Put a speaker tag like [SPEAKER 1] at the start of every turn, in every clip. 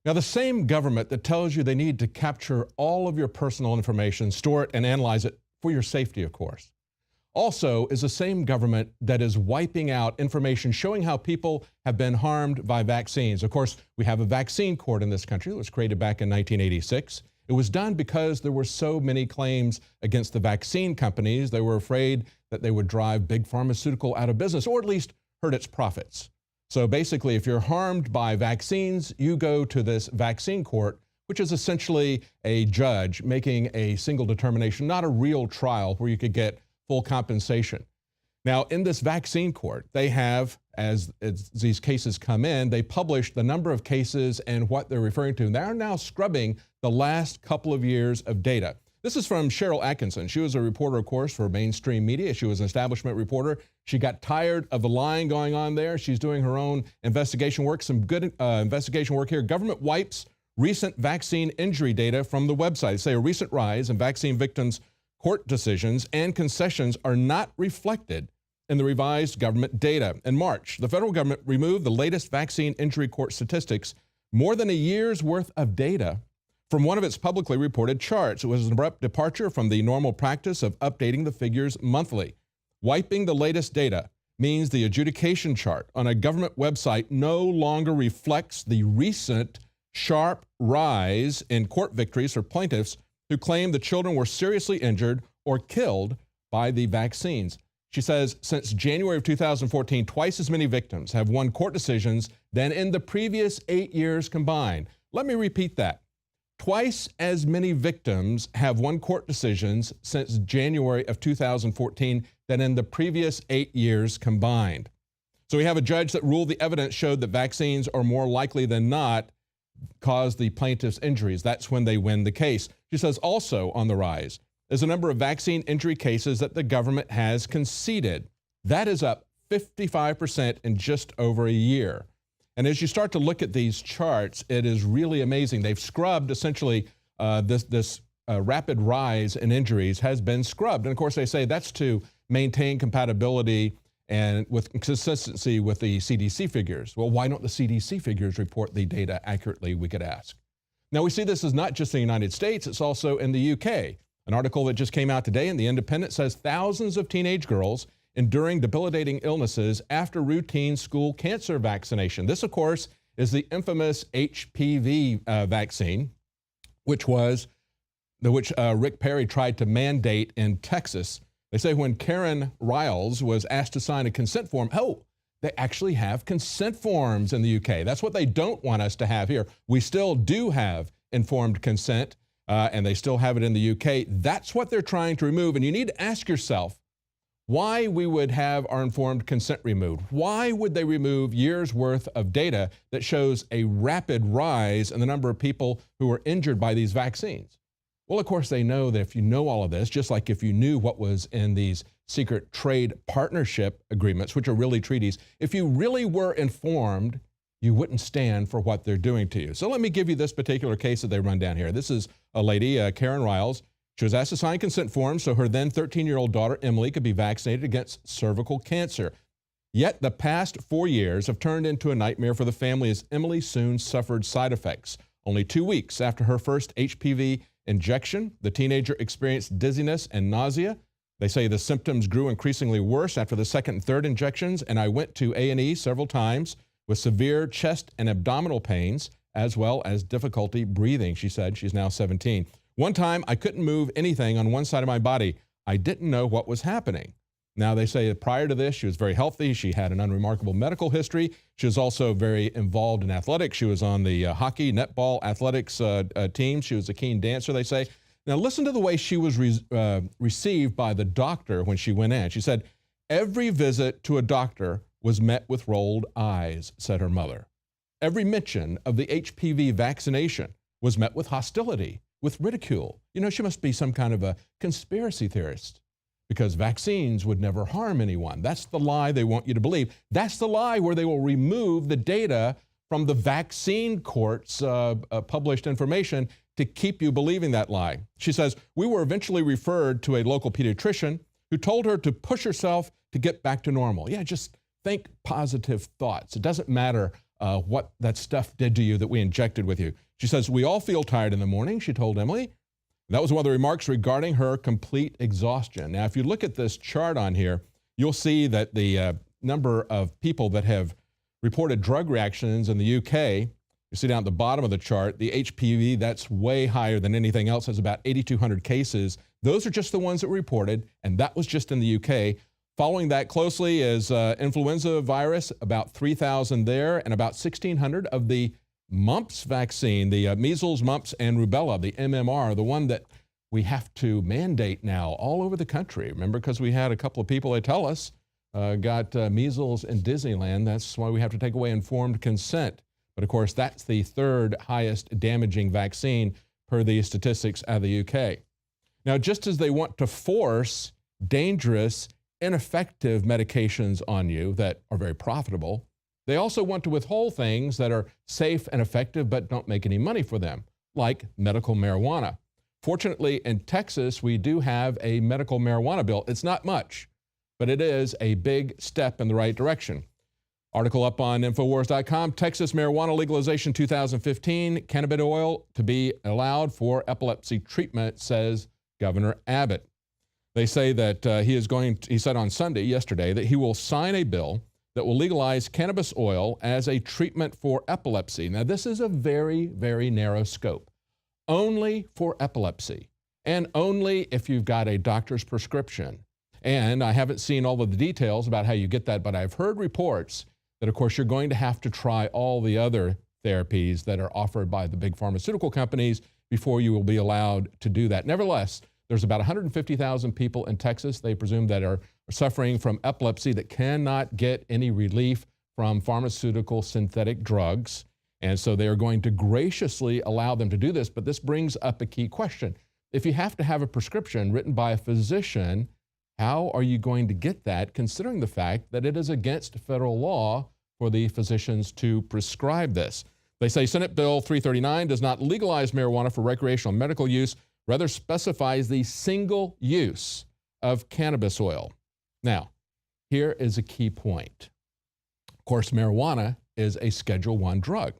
[SPEAKER 1] Now, the same government that tells you they need to capture all of your personal information, store it, and analyze it for your safety, of course, also is the same government that is wiping out information showing how people have been harmed by vaccines. Of course, we have a vaccine court in this country that was created back in 1986. It was done because there were so many claims against the vaccine companies. They were afraid that they would drive big pharmaceutical out of business, or at least hurt its profits. So basically, if you're harmed by vaccines, you go to this vaccine court, which is essentially a judge making a single determination, not a real trial where you could get full compensation. Now, in this vaccine court, they have, as these cases come in, they publish the number of cases and what they're referring to. And they're now scrubbing the last couple of years of data. This is from Cheryl Atkinson. She was a reporter, of course, for mainstream media. She was an establishment reporter. She got tired of the lying going on there. She's doing her own investigation work, some good investigation work here. Government wipes recent vaccine injury data from the website. They say a recent rise in vaccine victims' court decisions and concessions are not reflected in the revised government data. In March, the federal government removed the latest vaccine injury court statistics, more than a year's worth of data, from one of its publicly reported charts. It was an abrupt departure from the normal practice of updating the figures monthly. Wiping the latest data means the adjudication chart on a government website no longer reflects the recent sharp rise in court victories for plaintiffs who claim the children were seriously injured or killed by the vaccines. She says since January of 2014, twice as many victims have won court decisions than in the previous 8 years combined. Let me repeat that. Twice as many victims have won court decisions since January of 2014 than in the previous 8 years combined. So we have a judge that ruled the evidence showed that vaccines are more likely than not cause the plaintiff's injuries. That's when they win the case. She says also on the rise is a number of vaccine injury cases that the government has conceded. That is up 55% in just over a year. And as you start to look at these charts, it is really amazing. They've scrubbed essentially this rapid rise in injuries has been scrubbed. And of course, they say that's to maintain compatibility and with consistency with the CDC figures. Well, why don't the CDC figures report the data accurately, we could ask. Now, we see this is not just in the United States, it's also in the UK. An article that just came out today in The Independent says thousands of teenage girls enduring debilitating illnesses after routine school cancer vaccination. This, of course, is the infamous HPV vaccine, which Rick Perry tried to mandate in Texas. They say when Karen Riles was asked to sign a consent form, they actually have consent forms in the UK. That's what they don't want us to have here. We still do have informed consent, and they still have it in the UK. That's what they're trying to remove. And you need to ask yourself why we would have our informed consent removed. Why would they remove years' worth of data that shows a rapid rise in the number of people who are injured by these vaccines? Well, of course, they know that if you know all of this, just like if you knew what was in these secret trade partnership agreements, which are really treaties, if you really were informed, you wouldn't stand for what they're doing to you. So let me give you this particular case that they run down here. This is a lady, Karen Riles. She was asked to sign consent forms so her then 13-year-old daughter, Emily, could be vaccinated against cervical cancer. Yet the past 4 years have turned into a nightmare for the family as Emily soon suffered side effects. Only 2 weeks after her first HPV injection, the teenager experienced dizziness and nausea. They say the symptoms grew increasingly worse after the second and third injections, and I went to A&E several times with severe chest and abdominal pains, as well as difficulty breathing, she said. She's now 17. One time, I couldn't move anything on one side of my body. I didn't know what was happening. Now, they say that prior to this, she was very healthy. She had an unremarkable medical history. She was also very involved in athletics. She was on the hockey, netball, athletics team. She was a keen dancer, they say. Now, listen to the way she was received by the doctor when she went in. She said, every visit to a doctor was met with rolled eyes, said her mother. Every mention of the HPV vaccination was met with hostility, with ridicule. You know, she must be some kind of a conspiracy theorist because vaccines would never harm anyone. That's the lie they want you to believe. That's the lie where they will remove the data from the vaccine court's published information to keep you believing that lie. She says, we were eventually referred to a local pediatrician who told her to push herself to get back to normal. Yeah, just think positive thoughts. It doesn't matter what that stuff did to you that we injected with you. She says, we all feel tired in the morning, she told Emily. That was one of the remarks regarding her complete exhaustion. Now, if you look at this chart on here, you'll see that the number of people that have reported drug reactions in the UK, you see down at the bottom of the chart, the HPV, that's way higher than anything else. Has about 8,200 cases. Those are just the ones that were reported, and that was just in the UK. Following that closely is influenza virus, about 3,000 there, and about 1,600 of the mumps vaccine, the measles, mumps, and rubella, the MMR, the one that we have to mandate now all over the country. Remember, because we had a couple of people, they tell us, got measles in Disneyland. That's why we have to take away informed consent. But of course, that's the third highest damaging vaccine per the statistics out of the UK. Now, just as they want to force dangerous, ineffective medications on you that are very profitable, they also want to withhold things that are safe and effective but don't make any money for them, like medical marijuana. Fortunately, in Texas, we do have a medical marijuana bill. It's not much, but it is a big step in the right direction. Article up on Infowars.com, Texas marijuana legalization 2015, cannabis oil to be allowed for epilepsy treatment, says Governor Abbott. They say that he said on Sunday, yesterday, that he will sign a bill that will legalize cannabis oil as a treatment for epilepsy. Now, this is a very, very narrow scope. Only for epilepsy, and only if you've got a doctor's prescription. And I haven't seen all of the details about how you get that, but I've heard reports that, of course, you're going to have to try all the other therapies that are offered by the big pharmaceutical companies before you will be allowed to do that. Nevertheless, there's about 150,000 people in Texas, they presume, that are suffering from epilepsy that cannot get any relief from pharmaceutical synthetic drugs. And so they are going to graciously allow them to do this. But this brings up a key question. If you have to have a prescription written by a physician, how are you going to get that, considering the fact that it is against federal law for the physicians to prescribe this? They say Senate Bill 339 does not legalize marijuana for recreational and medical use, rather specifies the single use of cannabis oil. Now, here is a key point. Of course, marijuana is a Schedule I drug,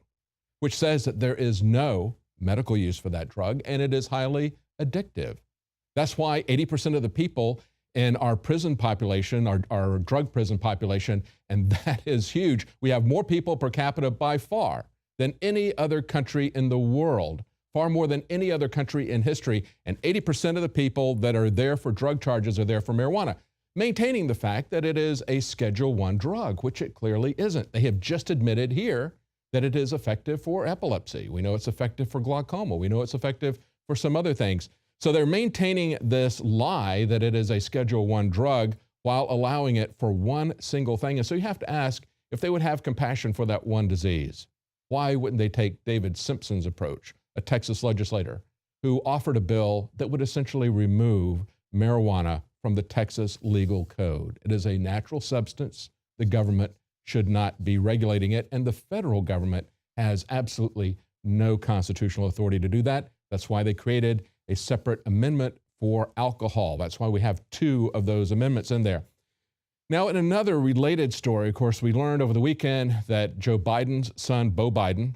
[SPEAKER 1] which says that there is no medical use for that drug, and it is highly addictive. That's why 80% of the people in our prison population, our drug prison population, and that is huge. We have more people per capita by far than any other country in the world, far more than any other country in history, and 80% of the people that are there for drug charges are there for marijuana, maintaining the fact that it is a Schedule I drug, which it clearly isn't. They have just admitted here that it is effective for epilepsy. We know it's effective for glaucoma. We know it's effective for some other things. So they're maintaining this lie that it is a Schedule I drug while allowing it for one single thing. And so you have to ask, if they would have compassion for that one disease, why wouldn't they take David Simpson's approach, a Texas legislator who offered a bill that would essentially remove marijuana from the Texas legal code? It is a natural substance. The government should not be regulating it, and the federal government has absolutely no constitutional authority to do that. That's why they created a separate amendment for alcohol. That's why we have two of those amendments in there. Now, in another related story, of course, we learned over the weekend that Joe Biden's son, Beau Biden,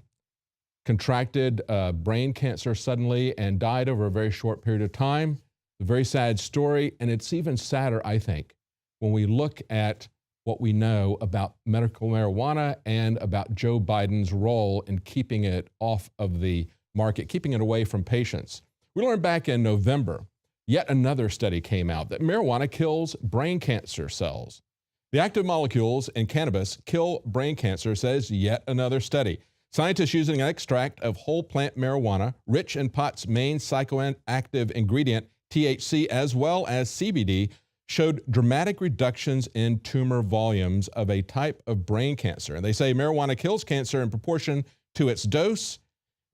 [SPEAKER 1] contracted brain cancer suddenly and died over a very short period of time. A very sad story, and it's even sadder, I think, when we look at what we know about medical marijuana and about Joe Biden's role in keeping it off of the market, keeping it away from patients. We learned back in November, yet another study came out that marijuana kills brain cancer cells. The active molecules in cannabis kill brain cancer, says yet another study. Scientists using an extract of whole plant marijuana, rich in pot's main psychoactive ingredient, THC, as well as CBD, showed dramatic reductions in tumor volumes of a type of brain cancer. And they say marijuana kills cancer in proportion to its dose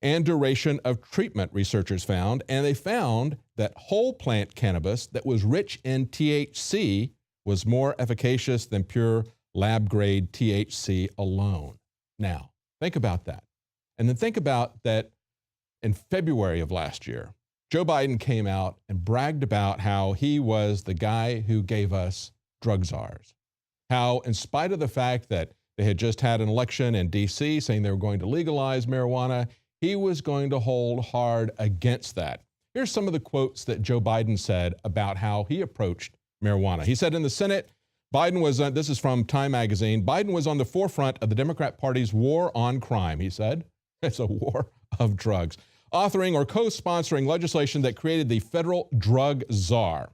[SPEAKER 1] and duration of treatment, researchers found. And they found that whole plant cannabis that was rich in THC was more efficacious than pure lab-grade THC alone. Now, think about that. And then think about that in February of last year, Joe Biden came out and bragged about how he was the guy who gave us drug czars. How, in spite of the fact that They had just had an election in D.C. saying they were going to legalize marijuana. He was going to hold hard against that. Here's some of the quotes that Joe Biden said about how he approached marijuana. He said in the Senate, Biden was, this is from Time magazine, Biden was on the forefront of the Democrat Party's war on crime, he said. It's a war of drugs. Authoring or co-sponsoring legislation that created the federal drug czar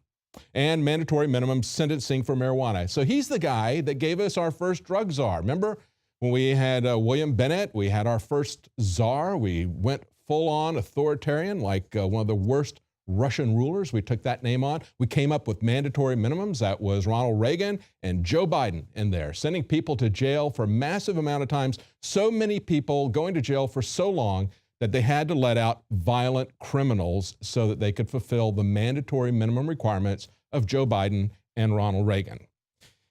[SPEAKER 1] and mandatory minimum sentencing for marijuana. So he's the guy that gave us our first drug czar. Remember when we had William Bennett, we had our first czar. We went full-on authoritarian, like one of the worst Russian rulers. We took that name on. We came up with mandatory minimums. That was Ronald Reagan and Joe Biden in there, sending people to jail for a massive amount of times. So many people going to jail for so long that they had to let out violent criminals so that they could fulfill the mandatory minimum requirements of Joe Biden and Ronald Reagan.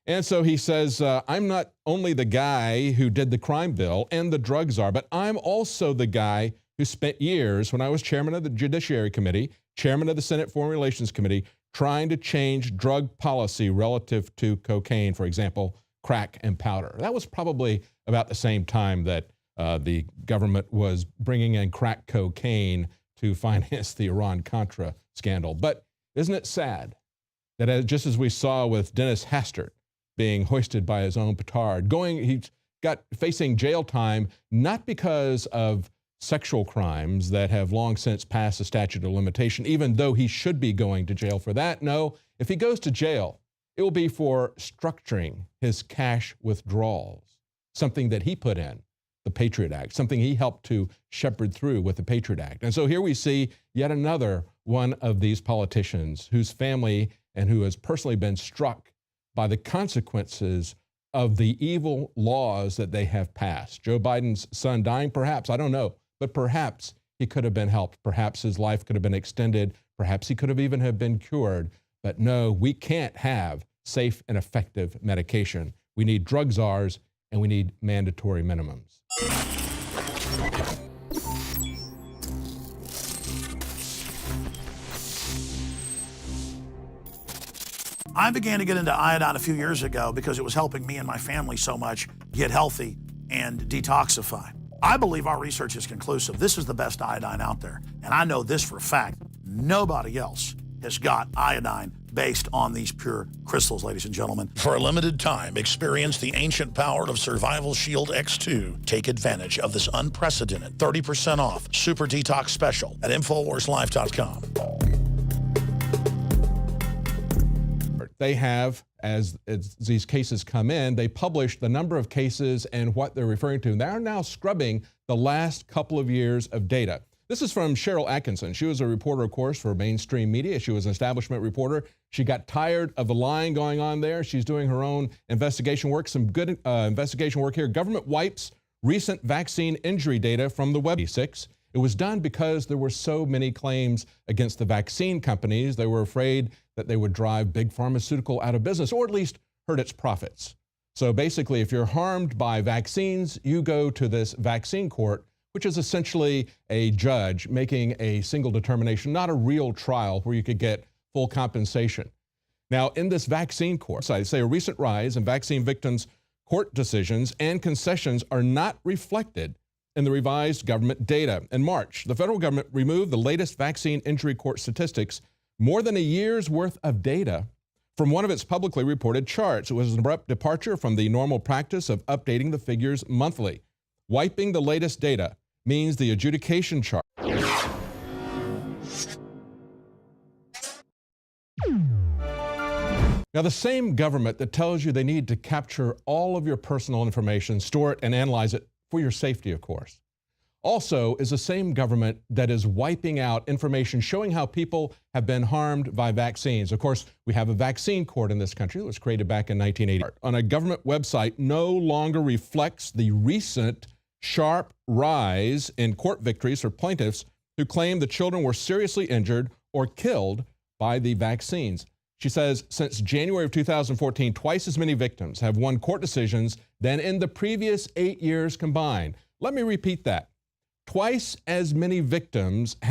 [SPEAKER 1] And so he says, I'm not only the guy who did the crime bill and the drug czar, but I'm also the guy who spent years when I was chairman of the Judiciary Committee, chairman of the Senate Foreign Relations Committee, trying to change drug policy relative to cocaine, for example, crack and powder. That was probably about the same time that the government was bringing in crack cocaine to finance the Iran-Contra scandal. But isn't it sad that just as we saw with Dennis Hastert being hoisted by his own petard, he's facing jail time, not because of sexual crimes that have long since passed the statute of limitation, even though he should be going to jail for that. No, if he goes to jail, it will be for structuring his cash withdrawals, something that he put in, the Patriot Act, something he helped to shepherd through with the Patriot Act. And so here we see yet another one of these politicians whose family and who has personally been struck by the consequences of the evil laws that they have passed. Joe Biden's son dying, perhaps, I don't know, but perhaps he could have been helped. Perhaps his life could have been extended. Perhaps he could have even have been cured. But no, we can't have safe and effective medication. We need drug czars and we need mandatory minimums.
[SPEAKER 2] I began to get into iodine a few years ago because it was helping me and my family so much get healthy and detoxify. I believe our research is conclusive. This is the best iodine out there. And I know this for a fact. Nobody else has got iodine based on these pure crystals, ladies and gentlemen. For a limited time, experience the ancient power of Survival Shield X2. Take advantage of this unprecedented 30% off Super Detox Special at InfoWarsLife.com.
[SPEAKER 1] They have, as these cases come in, they publish the number of cases and what they're referring to. And they are now scrubbing the last couple of years of data. This is from Cheryl Atkinson. She was a reporter, of course, for mainstream media. She was an establishment reporter. She got tired of the lying going on there. She's doing her own investigation work, some good investigation work here. Government wipes recent vaccine injury data from the web. It was done because there were so many claims against the vaccine companies. They were afraid that they would drive big pharmaceutical out of business, or at least hurt its profits. So basically, if you're harmed by vaccines, you go to this vaccine court, which is essentially a judge making a single determination, not a real trial where you could get full compensation. Now, in this vaccine court, I say a recent rise in vaccine victims' court decisions and concessions are not reflected in the revised government data. In March, the federal government removed the latest vaccine injury court statistics, more than a year's worth of data, from one of its publicly reported charts. It was an abrupt departure from the normal practice of updating the figures monthly. Wiping the latest data means the adjudication chart. Now, the same government that tells you they need to capture all of your personal information, store it, and analyze it for your safety, of course, also is the same government that is wiping out information showing how people have been harmed by vaccines. Of course, we have a vaccine court in this country that was created back in 1980. On a government website no longer reflects the recent sharp rise in court victories for plaintiffs who claim the children were seriously injured or killed by the vaccines. She says since January of 2014, twice as many victims have won court decisions than in the previous 8 years combined. Let me repeat that. Twice as many victims have